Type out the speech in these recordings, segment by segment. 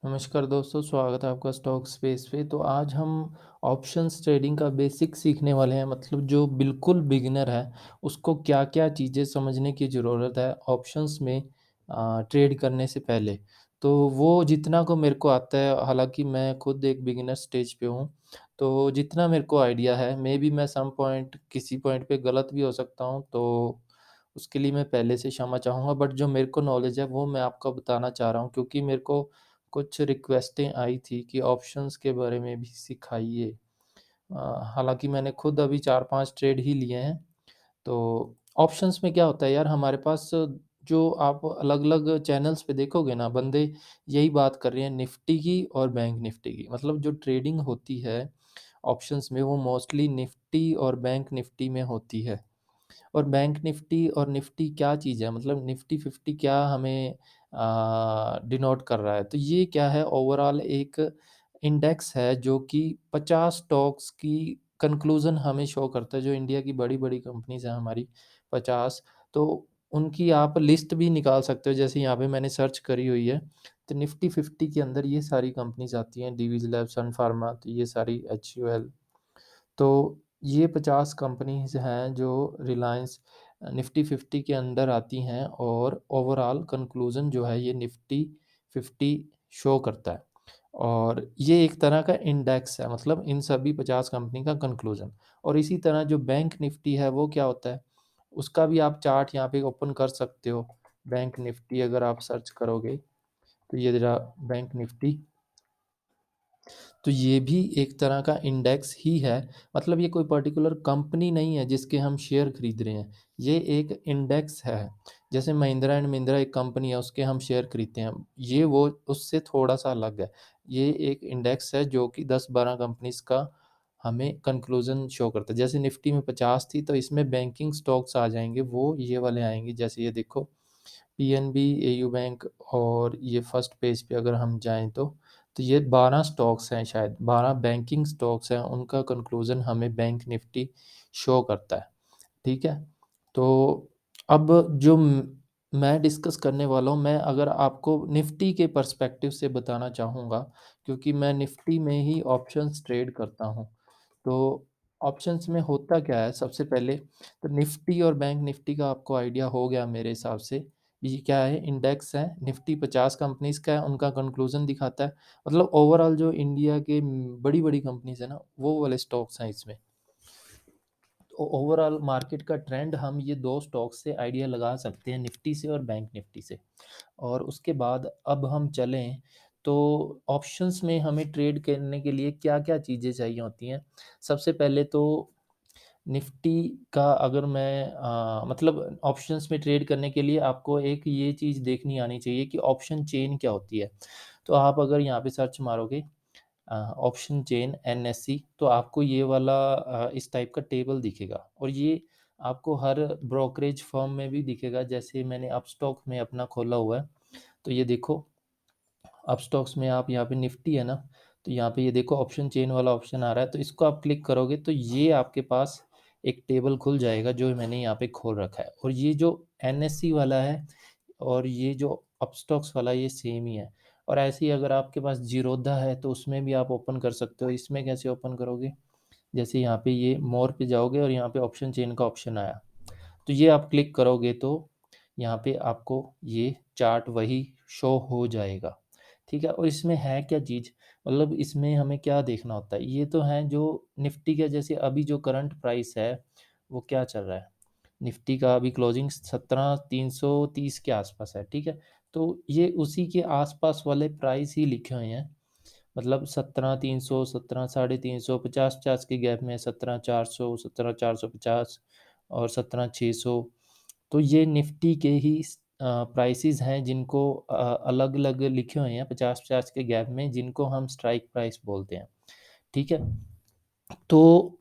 नमस्कार दोस्तों, स्वागत है आपका स्टॉक स्पेस पे। तो आज हम ऑप्शंस ट्रेडिंग का बेसिक सीखने वाले हैं। मतलब जो बिल्कुल बिगिनर है, उसको क्या-क्या चीज़ें समझने की ज़रूरत है ऑप्शंस में ट्रेड करने से पहले। तो वो जितना को मेरे को आता है, हालाँकि मैं खुद एक बिगिनर स्टेज पे हूँ, तो जितना मेरे को आइडिया है, मेबी मैं सम पॉइंट किसी पॉइंट पे गलत भी हो सकता हूँ, तो उसके लिए मैं पहले से क्षमा चाहूँगा। बट जो मेरे को नॉलेज है, वो मैं आपको बताना चाह रहा हूँ, क्योंकि मेरे को कुछ रिक्वेस्टें आई थी कि ऑप्शंस के बारे में भी सिखाइए। हालाँकि मैंने खुद अभी 4-5 ट्रेड ही लिए हैं। तो ऑप्शंस में क्या होता है यार, हमारे पास जो आप अलग-अलग चैनल्स पे देखोगे ना, बंदे यही बात कर रहे हैं निफ्टी की और बैंक निफ्टी की। मतलब जो ट्रेडिंग होती है ऑप्शंस में, वो मोस्टली निफ्टी और बैंक निफ्टी में होती है। और बैंक निफ्टी और निफ्टी क्या चीज़ है, मतलब निफ्टी 50 क्या हमें डिनोट कर रहा है। तो ये क्या है, ओवरऑल एक इंडेक्स है जो कि 50 स्टॉक्स की कंक्लूज़न हमें शो करता है। जो इंडिया की बड़ी-बड़ी कंपनीज़ हैं हमारी 50, तो उनकी आप लिस्ट भी निकाल सकते हो। जैसे यहाँ पे मैंने सर्च करी हुई है, तो निफ्टी 50 के अंदर ये सारी कंपनीज़ आती हैं, डिवीज़ लैब, सन फार्मा, तो ये सारी एचयूएल। तो ये 50 कंपनीज़ हैं जो रिलायंस निफ्टी 50 के अंदर आती हैं, और ओवरऑल कंक्लूज़न जो है ये निफ्टी 50 शो करता है। और ये एक तरह का इंडेक्स है, मतलब इन सभी 50 कंपनी का कंक्लूज़न। और इसी तरह जो बैंक निफ्टी है वो क्या होता है, उसका भी आप चार्ट यहाँ पे ओपन कर सकते हो। बैंक निफ्टी अगर आप सर्च करोगे, तो ये रहा बैंक निफ्टी। तो ये भी एक तरह का इंडेक्स ही है। मतलब ये कोई पर्टिकुलर कंपनी नहीं है जिसके हम शेयर खरीद रहे हैं, ये एक इंडेक्स है। जैसे महिंद्रा एंड महिंद्रा एक कंपनी है, उसके हम शेयर खरीदते हैं, ये वो उससे थोड़ा-सा अलग है। ये एक इंडेक्स है जो कि 10-12 कंपनीज़ का हमें कंक्लूज़न शो करता है। जैसे निफ्टी में 50 थी, तो इसमें बैंकिंग स्टॉक्स आ जाएँगे, वो ये वाले आएँगे। जैसे ये देखो, पीएनबी, एयू बैंक, और ये फर्स्ट पेज पे अगर हम जाएँ तो ये 12 स्टॉक्स हैं, शायद 12 बैंकिंग स्टॉक्स हैं, उनका कंक्लूज़न हमें बैंक निफ्टी शो करता है, ठीक है? तो अब जो मैं डिस्कस करने वाला हूँ, मैं अगर आपको निफ्टी के पर्सपेक्टिव से बताना चाहूँगा, क्योंकि मैं निफ्टी में ही ऑप्शंस ट्रेड करता हूँ। तो ऑप्शंस में होता क्या है, सबसे पहले तो निफ्टी और बैंक निफ्टी का आपको आइडिया हो गया मेरे हिसाब से। ये क्या है, इंडेक्स है, निफ्टी 50 कंपनीज़ का है, उनका कंक्लूज़न दिखाता है। मतलब ओवरऑल जो इंडिया के बड़ी-बड़ी कंपनीज़ है ना, वो वाले स्टॉक्स हैं इसमें। तो ओवरऑल मार्केट का ट्रेंड हम ये 2 स्टॉक से आइडिया लगा सकते हैं, निफ्टी से और बैंक निफ्टी से। और उसके बाद अब हम चलें, तो ऑप्शंस में हमें ट्रेड करने के लिए क्या-क्या चीज़ें चाहिए होती हैं। सबसे पहले तो निफ्टी का अगर मैं मतलब ऑप्शंस में ट्रेड करने के लिए आपको एक ये चीज़ देखनी आनी चाहिए कि ऑप्शन चेन क्या होती है। तो आप अगर यहाँ पे सर्च मारोगे ऑप्शन चेन एनएससी, तो आपको ये वाला इस टाइप का टेबल दिखेगा, और ये आपको हर ब्रोकरेज फर्म में भी दिखेगा। जैसे मैंने अपस्टॉक में अपना खोला हुआ है, तो ये देखो, अपस्टॉक्स में आप यहाँ पे निफ्टी है ना, तो यहाँ पे ये देखो ऑप्शन चेन वाला ऑप्शन आ रहा है, तो इसको आप क्लिक करोगे तो ये आपके पास एक टेबल खुल जाएगा जो मैंने यहाँ पे खोल रखा है। और ये जो एनएससी वाला है और ये जो अपस्टॉक्स वाला, ये सेम ही है। और ऐसे ही अगर आपके पास जीरोधा है तो उसमें भी आप ओपन कर सकते हो। इसमें कैसे ओपन करोगे, जैसे यहाँ पे ये मोर पे जाओगे और यहाँ पे ऑप्शन चेन का ऑप्शन आया, तो ये आप क्लिक करोगे तो यहाँ पे आपको ये चार्ट वही शो हो जाएगा, ठीक है? और इसमें है क्या चीज़, मतलब इसमें हमें क्या देखना होता है, ये तो हैं जो निफ्टी का, जैसे अभी जो करंट प्राइस है वो क्या चल रहा है, निफ्टी का अभी क्लोजिंग 17,330 के आसपास है, ठीक है? तो ये उसी के आसपास वाले प्राइस ही लिखे हुए हैं। मतलब 17,300, 17 साढ़े 300, 50-50 के गैप में 17,400, 17,450 और 17,600। तो ये निफ्टी के ही प्राइसेज़ हैं जिनको अलग-अलग लिखे हुए हैं 50-50 के गैप में, जिनको हम स्ट्राइक प्राइस बोलते हैं, ठीक है? तो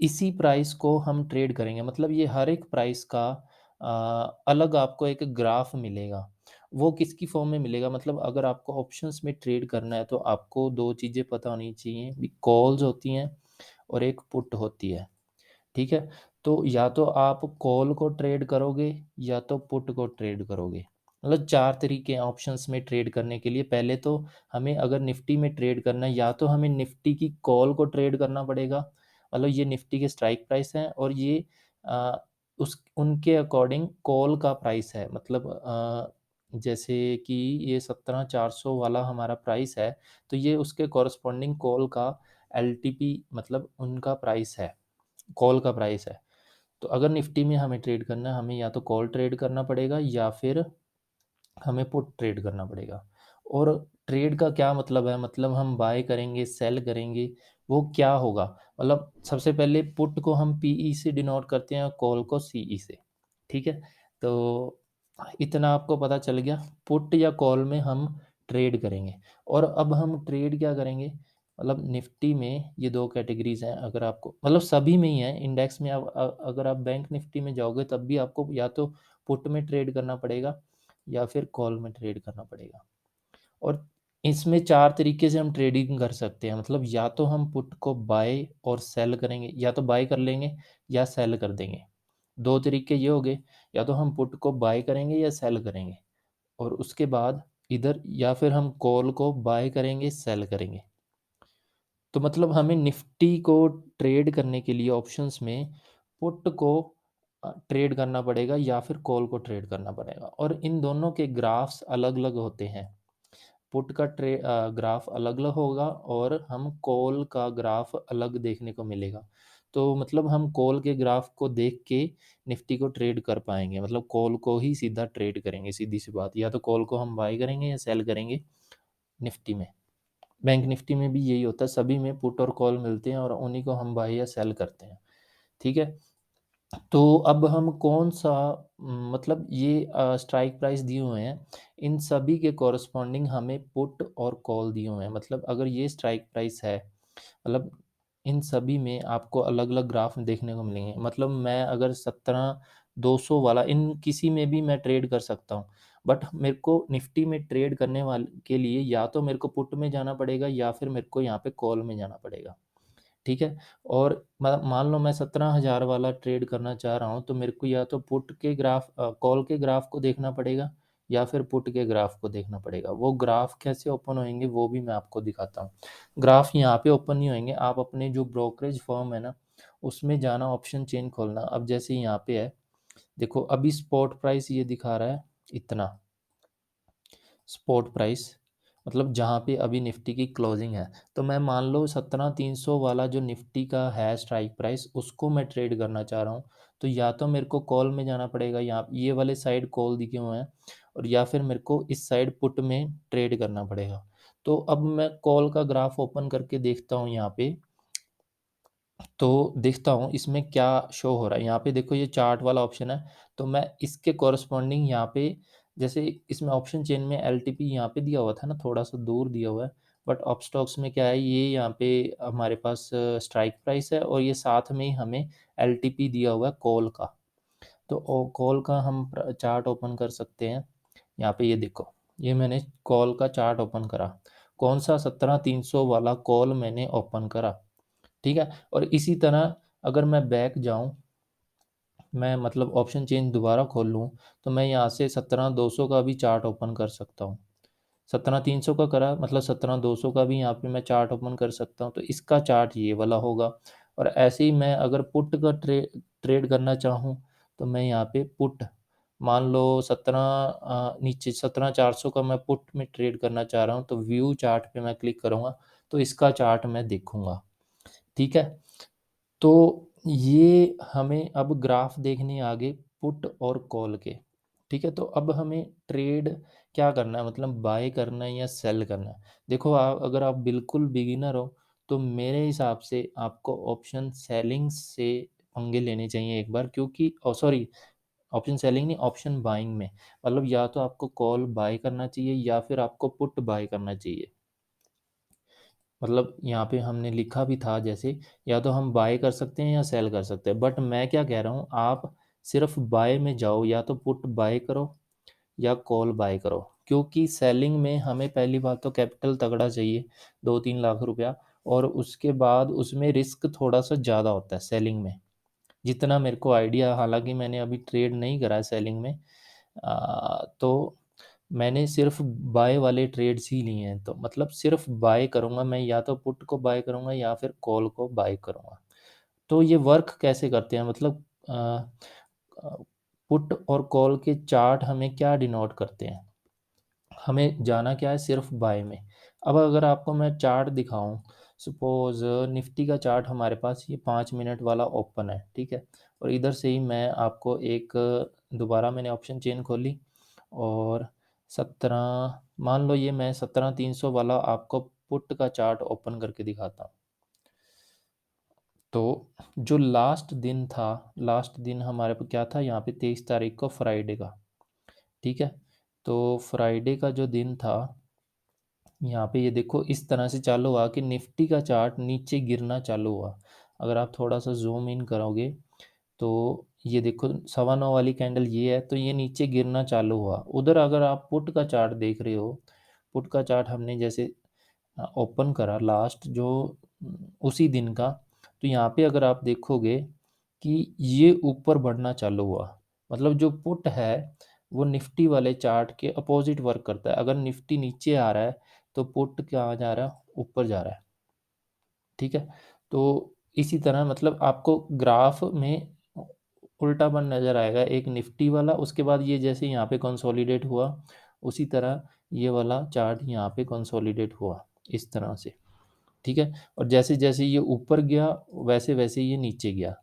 इसी प्राइस को हम ट्रेड करेंगे, मतलब ये हर एक प्राइस का अलग आपको एक ग्राफ मिलेगा। वो किसकी फ़ॉर्म में मिलेगा, मतलब अगर आपको ऑप्शंस में ट्रेड करना है तो आपको 2 चीज़ें पता होनी चाहिए, भी कॉल्स होती हैं और एक पुट होती है, ठीक है? तो या तो आप कॉल को ट्रेड करोगे या तो पुट को ट्रेड करोगे। मतलब 4 तरीके हैं ऑप्शंस में ट्रेड करने के लिए। पहले तो हमें अगर निफ्टी में ट्रेड करना है, या तो हमें निफ्टी की कॉल को ट्रेड करना पड़ेगा, मतलब ये निफ्टी के स्ट्राइक प्राइस हैं और ये अ, उस उनके अकॉर्डिंग कॉल का प्राइस है। मतलब जैसे कि ये 17,400 वाला हमारा प्राइस है, तो ये उसके कॉरस्पॉन्डिंग कॉल का एलटीपी मतलब उनका प्राइस है, कॉल का प्राइस है। तो अगर निफ्टी में हमें ट्रेड करना है, हमें या तो कॉल ट्रेड करना पड़ेगा या फिर हमें पुट ट्रेड करना पड़ेगा। और ट्रेड का क्या मतलब है, मतलब हम बाय करेंगे, सेल करेंगे, वो क्या होगा? मतलब सबसे पहले पुट को हम पीई से डिनोट करते हैं और कॉल को सीई से। ठीक है? तो इतना आपको पता चल गया, पुट या कॉल में हम ट्रेड करेंगे। और अब हम ट्रेड क्या करेंगे, मतलब निफ्टी में ये 2 कैटेगरीज़ हैं, अगर आपको मतलब सभी में ही है, इंडेक्स में अगर आप बैंक निफ्टी में जाओगे तब भी आपको या तो पुट में ट्रेड करना पड़ेगा या फिर कॉल में ट्रेड करना पड़ेगा। और इसमें 4 तरीके से हम ट्रेडिंग कर सकते हैं, मतलब या तो हम पुट को बाय और सेल करेंगे, या तो बाय कर लेंगे या सेल कर देंगे। 2 तरीके ये हो गए, या तो हम पुट को बाय करेंगे या सेल करेंगे, और उसके बाद इधर या फिर हम कॉल को बाय करेंगे, सेल करेंगे। तो मतलब हमें निफ्टी को ट्रेड करने के लिए ऑप्शंस में पुट को ट्रेड करना पड़ेगा या फिर कॉल को ट्रेड करना पड़ेगा, और इन दोनों के ग्राफ्स अलग-अलग होते हैं। पुट का ग्राफ अलग-अलग होगा और हम कॉल का ग्राफ अलग देखने को मिलेगा। तो मतलब हम कॉल के ग्राफ को देख के निफ्टी को ट्रेड कर पाएँगे, मतलब कॉल को ही सीधा ट्रेड करेंगे, सीधी-सी बात। या तो कॉल को हम बाय करेंगे या सेल करेंगे निफ्टी में। बैंक निफ्टी में भी यही होता है, सभी में पुट और कॉल मिलते हैं और उन्हीं को हम बाय या सेल करते हैं। ठीक है? तो अब हम कौन-सा मतलब ये स्ट्राइक प्राइस दिए हुए हैं, इन सभी के कॉरस्पॉन्डिंग हमें पुट और कॉल दिए हुए हैं। मतलब अगर ये स्ट्राइक प्राइस है, मतलब इन सभी में आपको अलग-अलग ग्राफ देखने को मिलेंगे। मतलब मैं अगर 17,200 वाला इन किसी में भी मैं ट्रेड कर सकता हूँ। बट मेरे को निफ्टी में ट्रेड करने वाल के लिए या तो मेरे को पुट में जाना पड़ेगा या फिर मेरे को यहाँ पे कॉल में जाना पड़ेगा। ठीक है? और मान लो मैं 17,000 वाला ट्रेड करना चाह रहा हूँ, तो मेरे को या तो कॉल के ग्राफ को देखना पड़ेगा या फिर पुट के ग्राफ को देखना पड़ेगा। वो ग्राफ कैसे ओपन होएँगे वो भी मैं आपको दिखाता हूँ। ग्राफ यहाँ पे ओपन नहीं होएँगे, आप अपने जो ब्रोकरेज फर्म है ना, उसमें जाना, ऑप्शन चेन खोलना। अब जैसे यहाँ पे है, देखो अभी स्पॉट प्राइस ये दिखा रहा है इतना। स्पॉट प्राइस मतलब जहाँ पे अभी निफ्टी की क्लोजिंग है, तो मैं मान लो 17,300 वाला जो निफ्टी का है स्ट्राइक प्राइस, उसको मैं ट्रेड करना चाह रहा हूँ। तो या तो मेरे को कॉल में जाना पड़ेगा, यहाँ ये वाले साइड कॉल दिखे हुए हैं, और या फिर मेरे को इस साइड पुट में ट्रेड करना पड़ेगा। तो अब मैं कॉल का ग्राफ ओपन करके देखता हूँ यहाँ पे, तो देखता हूँ इसमें क्या शो हो रहा है। यहाँ पे देखो ये चार्ट वाला ऑप्शन है, तो मैं इसके कॉरस्पॉन्डिंग यहाँ पे, जैसे इसमें ऑप्शन चेन में एलटीपी यहाँ पे दिया हुआ था ना, थोड़ा-सा दूर दिया हुआ है। बट अपस्टॉक्स में क्या है, ये यहाँ पे हमारे पास स्ट्राइक प्राइस है और ये साथ में ही हमें एलटीपी दिया हुआ है कॉल का। तो कॉल का हम चार्ट ओपन कर सकते हैं। यहाँ पे ये देखो, ये मैंने कॉल का चार्ट ओपन करा। कौन सा 17,300 वाला कॉल मैंने ओपन करा। ठीक है? और इसी तरह अगर मैं बैक जाऊँ, मैं मतलब ऑप्शन चेन दोबारा खोल लूँ, तो मैं यहाँ से 17,200 का भी चार्ट ओपन कर सकता हूँ। 17,300 का करा मतलब 17,200 का भी यहाँ पे मैं चार्ट ओपन कर सकता हूँ, तो इसका चार्ट ये वाला होगा। और ऐसे ही मैं अगर पुट का ट्रेड करना चाहूँ, तो मैं यहाँ पे पुट मान लो नीचे 17,400 का मैं पुट में ट्रेड करना चाह रहा हूँ, तो व्यू चार्ट पे मैं क्लिक करूँगा, तो इसका चार्ट मैं देखूँगा। ठीक है? तो ये हमें अब ग्राफ देखने आ गए पुट और कॉल के। ठीक है? तो अब हमें ट्रेड क्या करना है, मतलब बाय करना है या सेल करना है? देखो अगर आप बिल्कुल बिगिनर हो, तो मेरे हिसाब से आपको ऑप्शन सेलिंग से पंगे लेने चाहिए एक बार, क्योंकि सॉरी, ऑप्शन सेलिंग नहीं, ऑप्शन बाइंग में। मतलब या तो आपको कॉल बाय करना चाहिए या फिर आपको पुट बाय करना चाहिए। मतलब यहाँ पे हमने लिखा भी था जैसे, या तो हम बाय कर सकते हैं या सेल कर सकते हैं। बट मैं क्या कह रहा हूँ, आप सिर्फ बाय में जाओ, या तो पुट बाय करो या कॉल बाय करो। क्योंकि सेलिंग में हमें पहली बात तो कैपिटल तगड़ा चाहिए, 2-3 लाख रुपया, और उसके बाद उसमें रिस्क थोड़ा सा ज़्यादा होता है सेलिंग में। जितना मेरे को आइडिया, हालांकि मैंने अभी ट्रेड नहीं करा है सेलिंग में, तो मैंने सिर्फ बाय वाले ट्रेड्स ही लिए हैं, तो मतलब सिर्फ बाय करूँगा मैं, या तो पुट को बाय करूँगा या फिर कॉल को बाय करूँगा। तो ये वर्क कैसे करते हैं, मतलब पुट और कॉल के चार्ट हमें क्या डिनोट करते हैं, हमें जाना क्या है, सिर्फ बाय में। अब अगर आपको मैं चार्ट दिखाऊं, सपोज निफ्टी का चार्ट हमारे पास ये 5 मिनट वाला ओपन है, ठीक है। और इधर से ही मैं आपको एक, दोबारा मैंने ऑप्शन चेन खोली और 17, मान लो ये मैं 17,300 वाला आपको पुट का चार्ट ओपन करके दिखाता हूँ। तो जो लास्ट दिन था, लास्ट दिन हमारे पास क्या था यहाँ पे, 23 तारीख को, फ्राइडे का, ठीक है। तो फ्राइडे का जो दिन था, यहाँ पे ये देखो इस तरह से चालू हुआ कि निफ्टी का चार्ट नीचे गिरना चालू हुआ। अगर आप थोड़ा सा जूम इन करोगे तो ये देखो 9:15 वाली कैंडल ये है, तो ये नीचे गिरना चालू हुआ। उधर अगर आप पुट का चार्ट देख रहे हो, पुट का चार्ट हमने जैसे ओपन करा लास्ट जो उसी दिन का, तो यहाँ पे अगर आप देखोगे कि ये ऊपर बढ़ना चालू हुआ। मतलब जो पुट है वो निफ्टी वाले चार्ट के अपोजिट वर्क करता है। अगर निफ्टी नीचे आ रहा है तो पुट कहाँ जा रहा है, ऊपर जा रहा है, ठीक है। तो इसी तरह मतलब आपको ग्राफ में उल्टा बन नज़र आएगा, एक निफ्टी वाला, उसके बाद ये जैसे यहाँ पे कंसोलिडेट हुआ, उसी तरह ये वाला चार्ट यहाँ पे कंसोलिडेट हुआ इस तरह से, ठीक है। और जैसे जैसे ये ऊपर गया वैसे वैसे ये नीचे गया,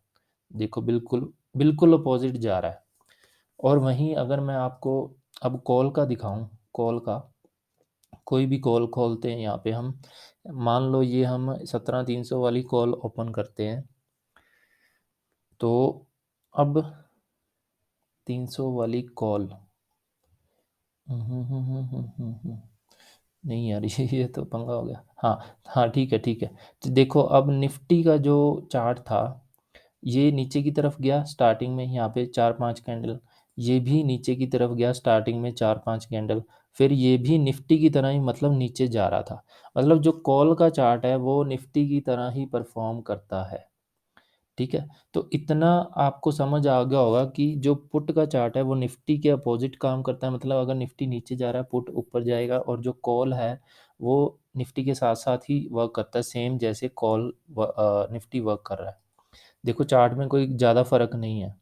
देखो बिल्कुल बिल्कुल अपोजिट जा रहा है। और वहीं अगर मैं आपको अब कॉल का दिखाऊं, कॉल का, कोई भी कॉल खोलते हैं यहाँ पे हम, मान लो ये हम 17,300 वाली कॉल ओपन करते हैं, तो अब 300 वाली कॉल, नहीं यार ये तो पंगा हो गया। हाँ हाँ, ठीक है ठीक है। तो देखो अब निफ्टी का जो चार्ट था, ये नीचे की तरफ गया स्टार्टिंग में, यहाँ पे 4-5 कैंडल, ये भी नीचे की तरफ गया स्टार्टिंग में 4-5 कैंडल, फिर ये भी निफ्टी की तरह ही मतलब नीचे जा रहा था। मतलब जो कॉल का चार्ट है वो निफ्टी की तरह ही परफॉर्म करता है, ठीक है। तो इतना आपको समझ आ गया होगा कि जो पुट का चार्ट है वो निफ्टी के अपोजिट काम करता है। मतलब अगर निफ्टी नीचे जा रहा है पुट ऊपर जाएगा, और जो कॉल है वो निफ्टी के साथ साथ ही वर्क करता है, सेम जैसे कॉल निफ्टी वर्क कर रहा है। देखो चार्ट में कोई ज़्यादा फर्क नहीं है,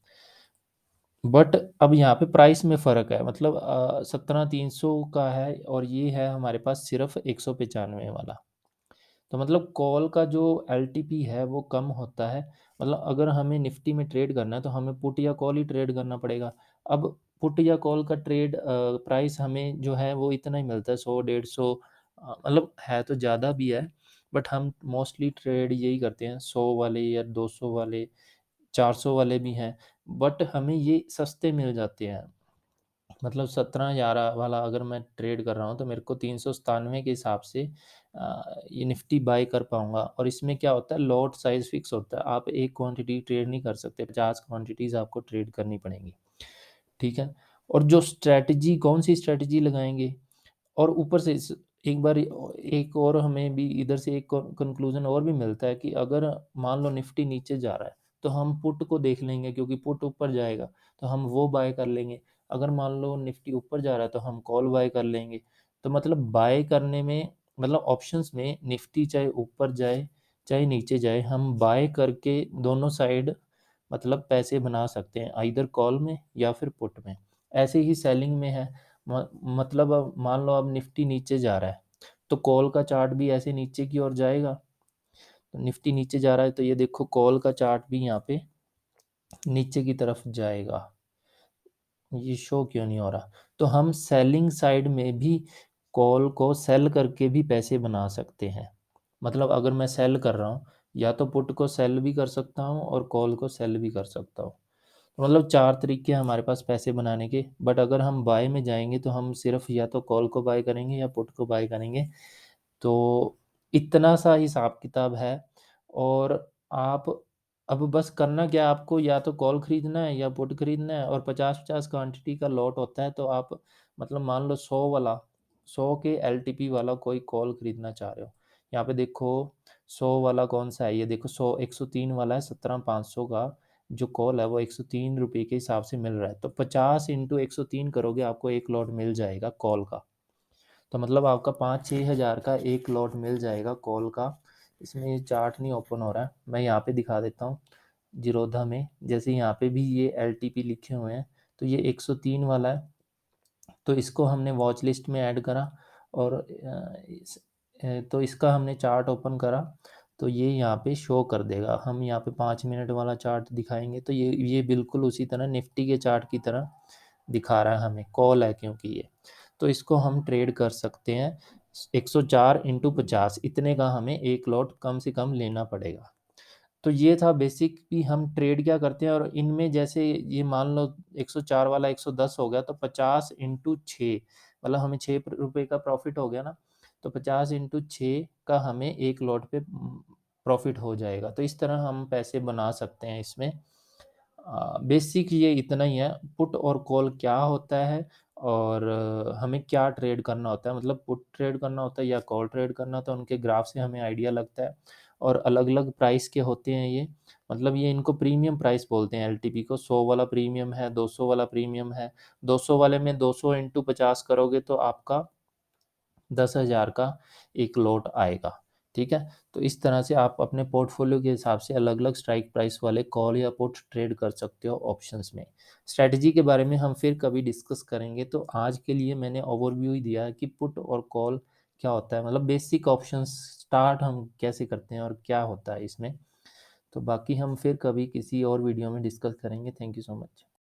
बट अब यहाँ पे प्राइस में फ़र्क है। मतलब 17,300 का है और ये है हमारे पास सिर्फ 195 वाला। तो मतलब कॉल का जो एलटीपी है वो कम होता है। मतलब अगर हमें निफ्टी में ट्रेड करना है तो हमें पुट या कॉल ही ट्रेड करना पड़ेगा। अब पुट या कॉल का ट्रेड प्राइस हमें जो है वो इतना ही मिलता है, 100-150, मतलब है तो ज़्यादा भी है, बट हम मोस्टली ट्रेड यही करते हैं 100 वाले या 200 वाले, 400 वाले भी हैं, बट हमें ये सस्ते मिल जाते हैं। मतलब 17,11 वाला अगर मैं ट्रेड कर रहा हूँ तो मेरे को 397 के हिसाब से ये निफ्टी बाय कर पाऊँगा। और इसमें क्या होता है, लॉट साइज़ फिक्स होता है, आप एक क्वांटिटी ट्रेड नहीं कर सकते, 50 क्वांटिटीज़ आपको ट्रेड करनी पड़ेंगी, ठीक है। और जो स्ट्रैटेजी, कौन सी स्ट्रैटेजी लगाएंगे, और ऊपर से एक बार एक और हमें भी इधर से एक कंक्लूजन और भी मिलता है कि अगर मान लो निफ्टी नीचे जा रहा है तो हम पुट को देख लेंगे, क्योंकि पुट ऊपर जाएगा तो हम वो बाय कर लेंगे। अगर मान लो निफ्टी ऊपर जा रहा है तो हम कॉल बाय कर लेंगे। तो मतलब बाय करने में, मतलब ऑप्शंस में निफ्टी चाहे ऊपर जाए चाहे नीचे जाए, हम बाय करके दोनों साइड मतलब पैसे बना सकते हैं, आइदर कॉल में या फिर पुट में। ऐसे ही सेलिंग में है। मतलब अब मान लो अब निफ्टी नीचे जा रहा है तो कॉल का चार्ट भी ऐसे नीचे की ओर जाएगा। तो निफ्टी नीचे जा रहा है तो ये देखो कॉल का चार्ट भी यहाँ पे नीचे की तरफ जाएगा। ये शो क्यों नहीं हो रहा, तो हम सेलिंग साइड में भी कॉल को सेल करके भी पैसे बना सकते हैं। मतलब अगर मैं सेल कर रहा हूँ, या तो पुट को सेल भी कर सकता हूँ और कॉल को सेल भी कर सकता हूँ। तो मतलब 4 तरीके हैं हमारे पास पैसे बनाने के। बट अगर हम बाय में जाएंगे तो हम सिर्फ या तो कॉल को बाय करेंगे या पुट को बाय करेंगे। तो इतना सा हिसाब किताब है। और आप अब बस करना क्या है, आपको या तो कॉल खरीदना है या पुट खरीदना है, और 50-50 क्वांटिटी का लॉट होता है। तो आप मतलब मान लो 100 वाला, 100 के एलटीपी वाला कोई कॉल खरीदना चाह रहे हो, यहाँ पे देखो 100 वाला कौन सा है, ये देखो 100 103 वाला है 17,500 का, जो कॉल है वो ₹103 के हिसाब से मिल रहा है। तो 50 इंटू 103 करोगे, आपको एक लॉट मिल जाएगा कॉल का। तो मतलब आपका 5-6 हज़ार का एक लॉट मिल जाएगा कॉल का। इसमें ये चार्ट नहीं ओपन हो रहा है, मैं यहाँ पे दिखा देता हूँ। जीरोधा में जैसे यहाँ पे भी ये एलटीपी लिखे हुए हैं, तो ये 103 वाला है। तो इसको हमने वॉच लिस्ट में ऐड करा और तो इसका हमने चार्ट ओपन करा, तो ये यहाँ पे शो कर देगा। हम यहाँ पे 5 मिनट वाला चार्ट दिखाएंगे, तो ये बिल्कुल उसी तरह निफ्टी के चार्ट की तरह दिखा रहा है, हमें कॉल है क्योंकि ये। तो इसको हम ट्रेड कर सकते हैं। 104 इंटू 50 इतने का हमें एक लॉट कम से कम लेना पड़ेगा। तो ये था बेसिक कि हम ट्रेड क्या करते हैं, और इनमें जैसे ये मान लो 104 वाला 110 हो गया, तो 50 इंटू 6 मतलब हमें ₹6 का प्रॉफिट हो गया ना। तो 50 इंटू 6 का हमें एक लॉट पे प्रॉफिट हो जाएगा। तो इस तरह हम पैसे बना सकते हैं इसमें। बेसिक ये इतना ही है। पुट और कॉल क्या होता है, और हमें क्या ट्रेड करना होता है, मतलब पुट ट्रेड करना होता है या कॉल ट्रेड करना होता है, उनके ग्राफ से हमें आइडिया लगता है। और अलग-अलग प्राइस के होते हैं ये, मतलब ये इनको प्रीमियम प्राइस बोलते हैं एलटीपी को। 100 वाला प्रीमियम है, 200 वाला प्रीमियम है। 200 वाले में 200 इंटू 50 करोगे तो आपका 10,000 का एक लॉट आएगा, ठीक है? तो इस तरह से आप अपने पोर्टफोलियो के हिसाब से अलग-अलग स्ट्राइक प्राइस वाले कॉल या पुट ट्रेड कर सकते हो ऑप्शंस में। स्ट्रैटेजी के बारे में हम फिर कभी डिस्कस करेंगे, तो आज के लिए मैंने ओवरव्यू ही दिया है कि पुट और कॉल क्या होता है, मतलब बेसिक ऑप्शंस स्टार्ट हम कैसे करते हैं और क्या होता है इसमें। तो बाकी हम फिर कभी किसी और वीडियो में डिस्कस करेंगे। Thank you so much.